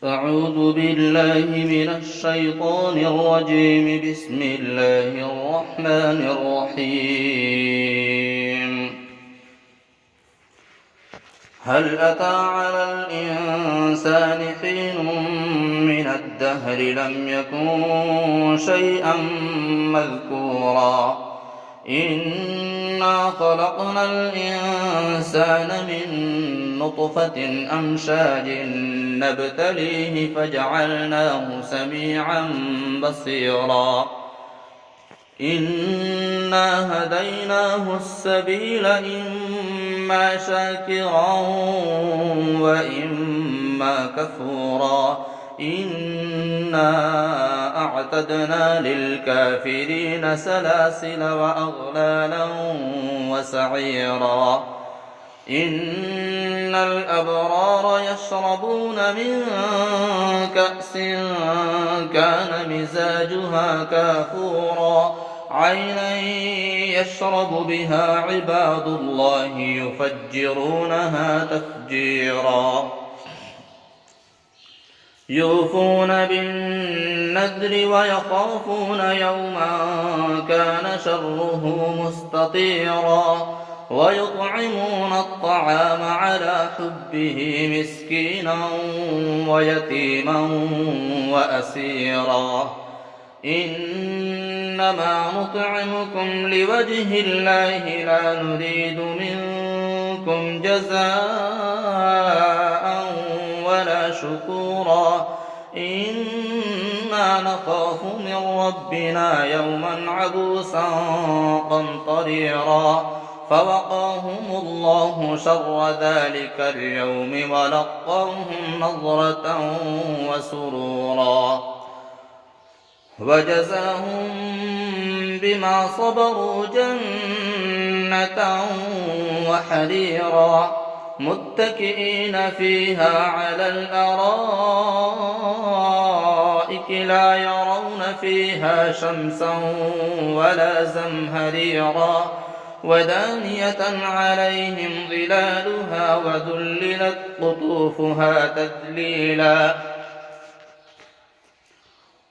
أعوذ بالله من الشيطان الرجيم. بسم الله الرحمن الرحيم. هل أتى على الإنسان حين من الدهر لم يكن شيئا مذكورا إنا خلقنا الإنسان من نطفة أمشاج نبتليه فجعلناه سميعا بصيرا إنا هديناه السبيل إما شاكرا وإما كفورا إنا أعتدنا للكافرين سلاسل وأغلالا وسعيرا إن الأبرار يشربون من كأس كان مزاجها كافورا عينا يشرب بها عباد الله يفجرونها تفجيرا يوفون بالنذر ويخافون يوما كان شره مستطيرا ويطعمون الطعام على حبه مسكينا ويتيما وأسيرا إنما نطعمكم لوجه الله لا نريد منكم جزاء ولا شكورا إنا نخاف من ربنا يوما عبوسا قمطريرا فوقاهم الله شر ذلك اليوم ولقاهم نضرة وسرورا وجزاهم بما صبروا جنة وحريرا متكئين فيها على الأرائك لا يرون فيها شمسا ولا زمهريرا ودانية عليهم ظلالها وذللت قطوفها تذليلا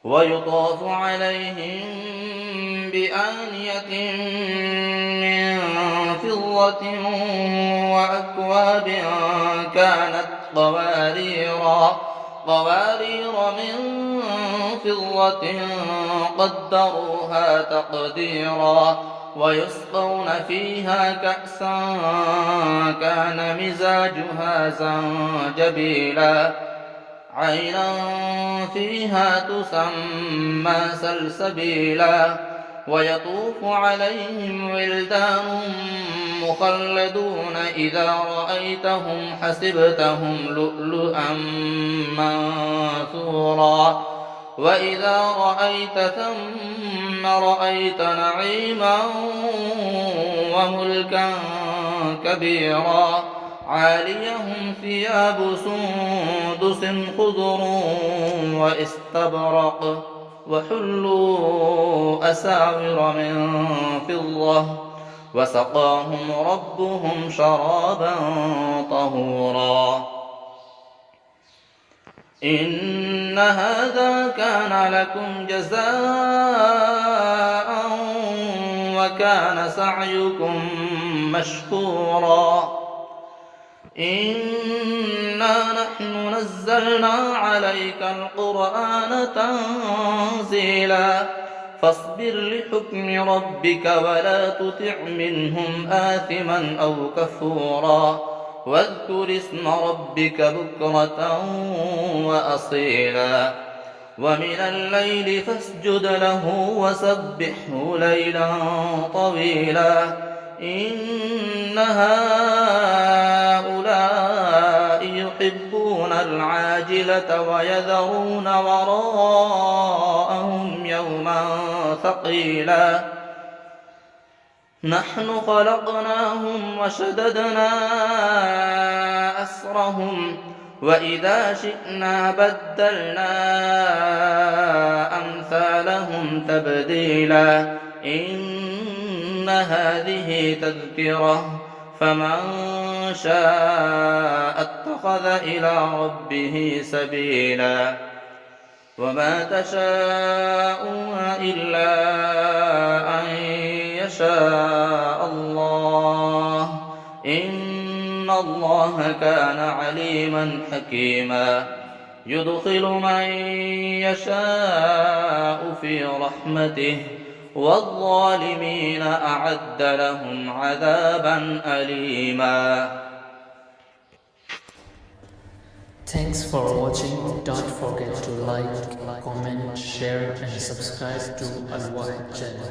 ويطاف عليهم بآنية من فضة وأكواب كانت قوارير من فضة قدروها تقديرا ويسقون فيها كأسا كان مزاجها زنجبيلا عينا فيها تسمى سلسبيلا ويطوف عليهم ولدان مخلدون إذا رأيتهم حسبتهم لؤلؤا منثورا وإذا رأيت ثم رأيت نعيما وملكا كبيرا عاليهم ثياب سندس خضر واستبرق وحلوا أساور من فضة وسقاهم ربهم شرابا طهورا إن هذا كان لكم جزاء وكان سعيكم مشكورا إنا نحن نزلنا عليك القرآن تنزيلا فاصبر لحكم ربك ولا تطع منهم آثما أو كفورا واذكر اسم ربك بكرة وأصيلا ومن الليل فاسجد له وسبحه ليلا طويلا إن هؤلاء يحبون العاجلة ويذرون وراءهم يوما ثقيلا نحن خلقناهم وشددنا أسرهم وإذا شئنا بدلنا أمثالهم تبديلا إن هذه تذكرة فمن شاء اتخذ اتخذ إلى ربه سبيلا وما تشاءون إلا أن يشاء الله إن الله كان عليما حكيما يدخل من يشاء في رحمته والظالمين أعد لهم عذابا أليما. Thanks for watching. Don't forget to like, comment, share and subscribe to Al Wahid channel.